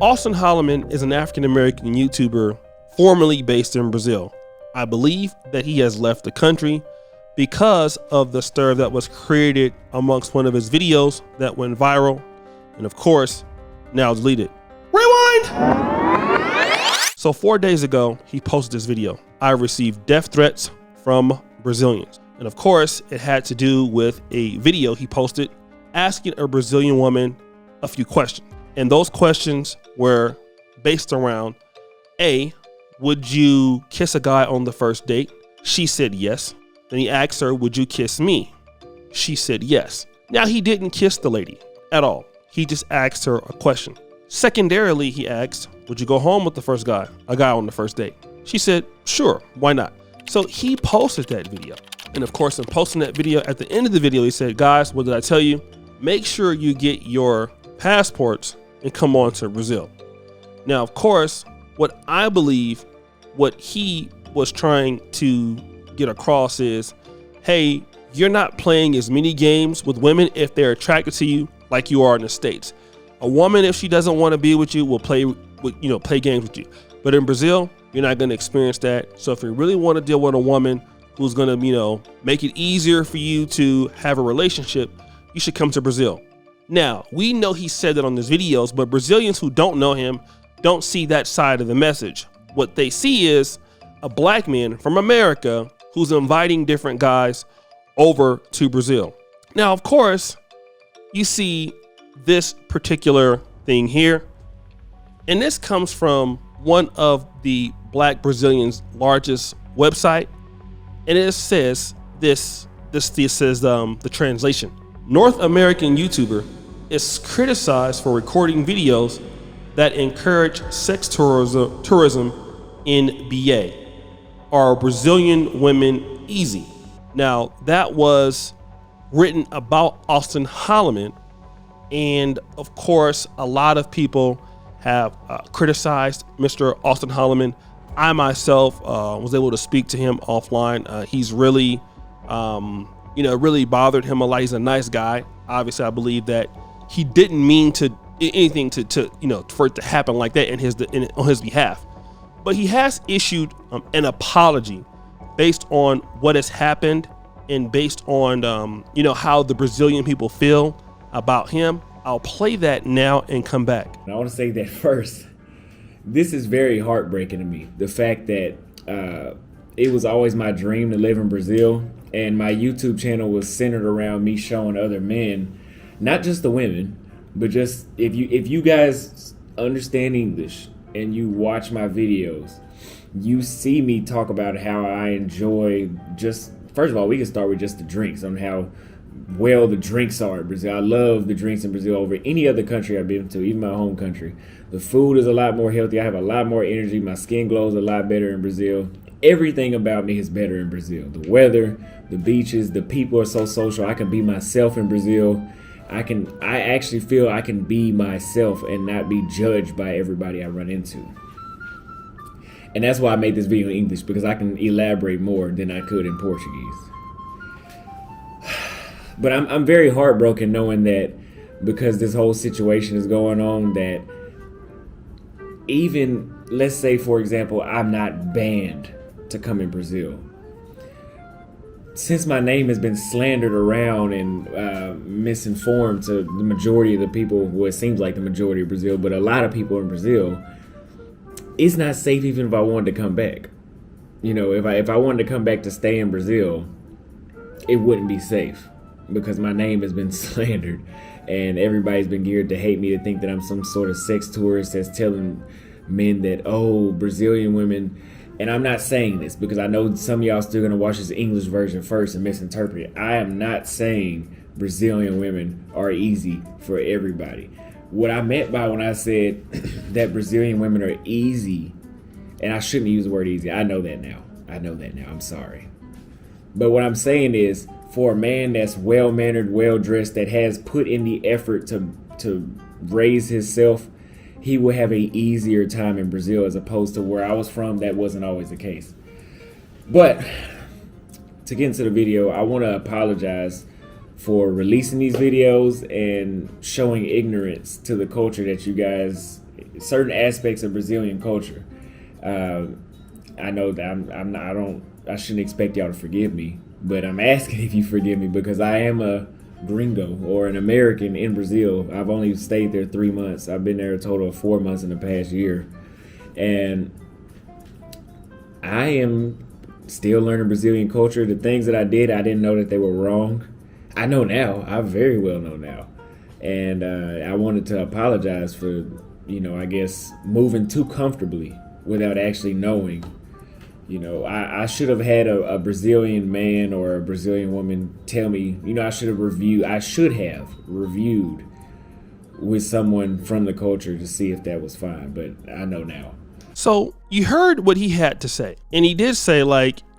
Austin Holloman is an African-American YouTuber formerly based in Brazil. I believe that he has left the country because of the stir that was created amongst one of his videos that went viral, and of course, now deleted. Rewind! So 4 days ago, he posted this video. I received death threats from Brazilians. And of course, it had to do with a video he posted asking a Brazilian woman a few questions. And those questions were based around, A, would you kiss a guy on the first date? She said yes. Then he asked her, would you kiss me? She said yes. Now, he didn't kiss the lady at all. He just asked her a question. Secondarily, he asked, would you go home with a guy on the first date? She said, sure, why not? So he posted that video. And of course, in posting that video, at the end of the video, he said, guys, what did I tell you? Make sure you get your passports and come on to Brazil. Now, of course, what I believe, what he was trying to get across is, hey, you're not playing as many games with women if they're attracted to you like you are in the States. A woman, if she doesn't want to be with you, will play games with you. But in Brazil, you're not going to experience that. So if you really want to deal with a woman who's going to, make it easier for you to have a relationship, you should come to Brazil. Now, we know he said that on his videos, but Brazilians who don't know him don't see that side of the message. What they see is a black man from America who's inviting different guys over to Brazil. Now, of course, you see this particular thing here, and this comes from one of the black Brazilians' largest website, and it says this says the translation. North American YouTuber is criticized for recording videos that encourage sex tourism in BA. Are Brazilian women easy? Now, that was written about Austin Holloman, and of course, a lot of people have criticized Mr. Austin Holloman. I myself was able to speak to him offline. He's really, really bothered him a lot. He's a nice guy. Obviously, I believe that he didn't mean to anything for it to happen like that on his behalf. But he has issued an apology based on what has happened and based on how the Brazilian people feel about him. I'll play that now and come back. I want to say that first. This is very heartbreaking to me. The fact that it was always my dream to live in Brazil, and my YouTube channel was centered around me showing other men, not just the women, but just if you guys understand English and you watch my videos, you see me talk about how I enjoy first of all, we can start with just the drinks, on how well the drinks are in Brazil. I love the drinks in Brazil over any other country I've been to, even my home country. The food is a lot more healthy. I have a lot more energy. My skin glows a lot better in Brazil. Everything about me is better in Brazil. The weather, the beaches, the people are so social. I can be myself in Brazil. I actually feel I can be myself and not be judged by everybody I run into. And that's why I made this video in English, because I can elaborate more than I could in Portuguese. But I'm very heartbroken knowing that because this whole situation is going on, that even, let's say, for example, I'm not banned to come in Brazil. Since my name has been slandered around and misinformed to the majority of the people, well, it seems like the majority of Brazil, but a lot of people in Brazil, it's not safe even if I wanted to come back. If I wanted to come back to stay in Brazil, it wouldn't be safe, because my name has been slandered and everybody's been geared to hate me, to think that I'm some sort of sex tourist that's telling men that, oh, Brazilian women. And I'm not saying this because I know some of y'all still gonna watch this English version first and misinterpret it. I am not saying Brazilian women are easy for everybody. What I meant by when I said that Brazilian women are easy, and I shouldn't use the word easy. I know that now. I'm sorry. But what I'm saying is, for a man that's well-mannered, well-dressed, that has put in the effort to raise himself, he will have an easier time in Brazil, as opposed to where I was from. That wasn't always the case. But to get into the video, I want to apologize for releasing these videos and showing ignorance to the culture that you guys certain aspects of Brazilian culture. I know that I shouldn't expect y'all to forgive me, but I'm asking if you forgive me because I am a Gringo or an American in Brazil. I've only stayed there 3 months. I've been there a total of 4 months in the past year. And I am still learning Brazilian culture. The things that I didn't know that they were wrong. I know now. I very well know now. And I wanted to apologize for, I guess, moving too comfortably without actually knowing. I should have had a Brazilian man or a Brazilian woman tell me, I should have reviewed with someone from the culture to see if that was fine. But I know now. So you heard what he had to say. And he did say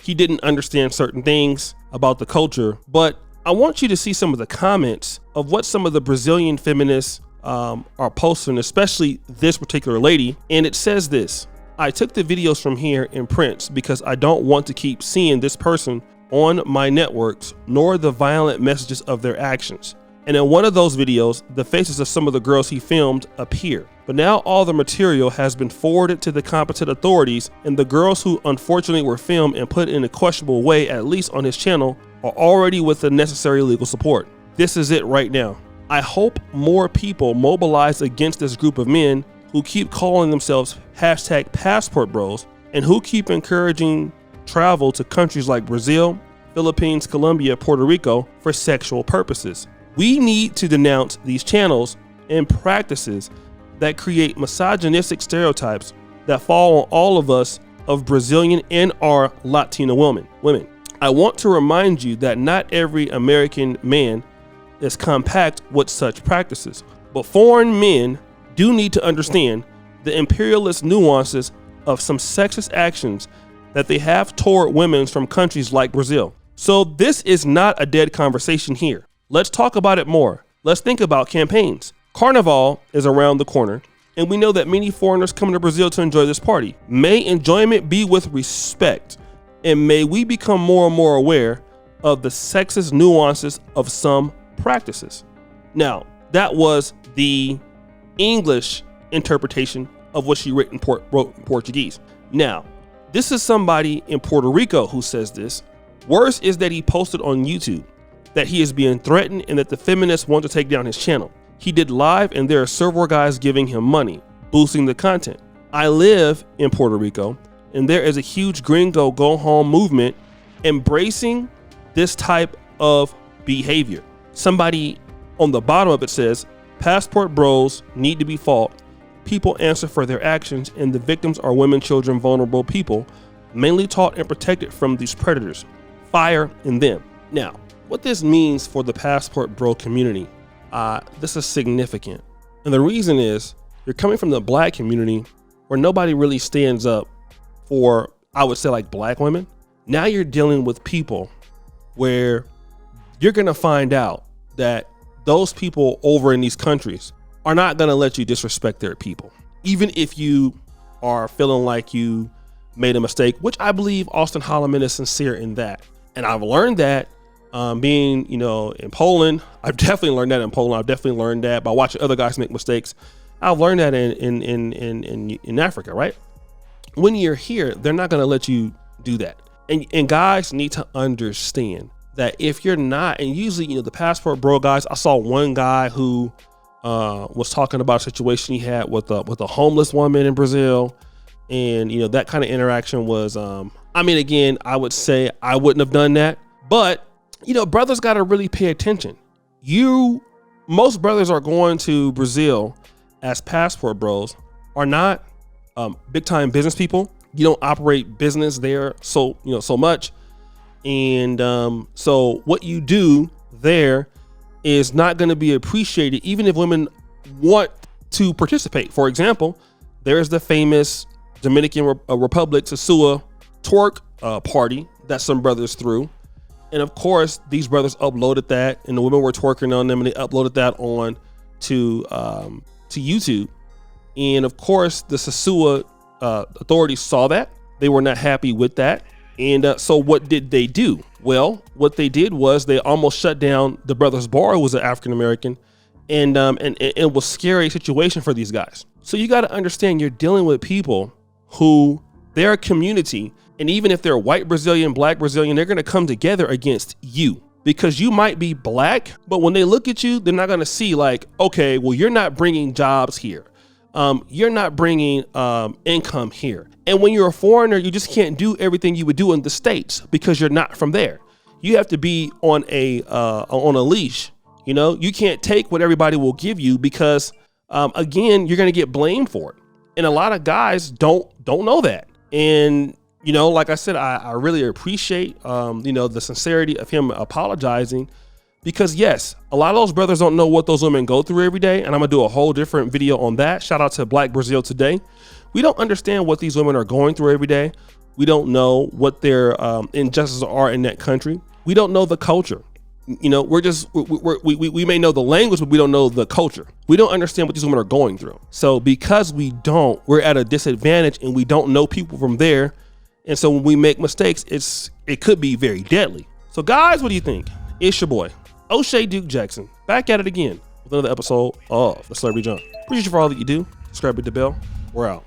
he didn't understand certain things about the culture. But I want you to see some of the comments of what some of the Brazilian feminists are posting, especially this particular lady. And it says this: I took the videos from here in prints because I don't want to keep seeing this person on my networks, nor the violent messages of their actions. And in one of those videos, the faces of some of the girls he filmed appear. But now all the material has been forwarded to the competent authorities, and the girls who unfortunately were filmed and put in a questionable way, at least on his channel, are already with the necessary legal support. This is it right now. I hope more people mobilize against this group of men who keep calling themselves #passport bros and who keep encouraging travel to countries like Brazil, Philippines, Colombia, Puerto Rico for sexual purposes. We need to denounce these channels and practices that create misogynistic stereotypes that fall on all of us of Brazilian and our Latino women. I want to remind you that not every American man is compact with such practices, but foreign men do need to understand the imperialist nuances of some sexist actions that they have toward women from countries like Brazil. So this is not a dead conversation here. Let's talk about it more. Let's think about campaigns. Carnival is around the corner, and we know that many foreigners come to Brazil to enjoy this party. May enjoyment be with respect, and may we become more and more aware of the sexist nuances of some practices. Now, that was the English interpretation of what she wrote in Portuguese. Now, this is somebody in Puerto Rico who says this. Worse is that he posted on YouTube that he is being threatened and that the feminists want to take down his channel. He did live and there are several guys giving him money, boosting the content. I live in Puerto Rico and there is a huge Gringo go home movement embracing this type of behavior. Somebody on the bottom of it says, passport bros need to be fought. People answer for their actions and the victims are women, children, vulnerable people, mainly taught and protected from these predators. Fire in them. Now, what this means for the passport bro community, this is significant. And the reason is you're coming from the black community where nobody really stands up for, I would say, like black women. Now you're dealing with people where you're going to find out that those people over in these countries are not going to let you disrespect their people. Even if you are feeling like you made a mistake, which I believe Austin Holloman is sincere in that. And I've learned that being, in Poland. I've definitely learned that in Poland. I've definitely learned that by watching other guys make mistakes. I've learned that in Africa, right? When you're here, they're not going to let you do that. And guys need to understand that if you're not, and usually, the passport bro guys, I saw one guy who was talking about a situation he had with a homeless woman in Brazil. And, that kind of interaction was, again, I would say I wouldn't have done that, but brothers got to really pay attention. Most brothers are going to Brazil as passport bros are not big time business people. You don't operate business there so much. And so what you do there is not going to be appreciated, even if women want to participate. For example, there's the famous Dominican Republic Sasua twerk party that some brothers threw. And of course, these brothers uploaded that and the women were twerking on them and they uploaded that on to YouTube. And of course, the Sasua authorities saw that. They were not happy with that. And so what did they do? Well, what they did was they almost shut down the brother's bar, who was an African-American. And it was a scary situation for these guys. So you got to understand you're dealing with people who they're a community. And even if they're white Brazilian, black Brazilian, they're going to come together against you because you might be black. But when they look at you, they're not going to see like, okay, well, you're not bringing jobs here. You're not bringing income here. And when you're a foreigner, you just can't do everything you would do in the States because you're not from there. You have to be on a leash. You know, you can't take what everybody will give you because, again, you're going to get blamed for it. And a lot of guys don't know that. And, you know, like I said, I really appreciate, you know, the sincerity of him apologizing because, yes, a lot of those brothers don't know what those women go through every day. And I'm going to do a whole different video on that. Shout out to Black Brazil Today. We don't understand what these women are going through every day. We don't know what their injustices are in that country. We don't know the culture. You know, we may know the language, but we don't know the culture. We don't understand what these women are going through. So because we're at a disadvantage and we don't know people from there. And so when we make mistakes, it could be very deadly. So guys, what do you think? It's your boy, O'Shea Duke Jackson, back at it again with another episode of The Celebrity Jump. Appreciate you for all that you do. Subscribe, hit the bell. We're out.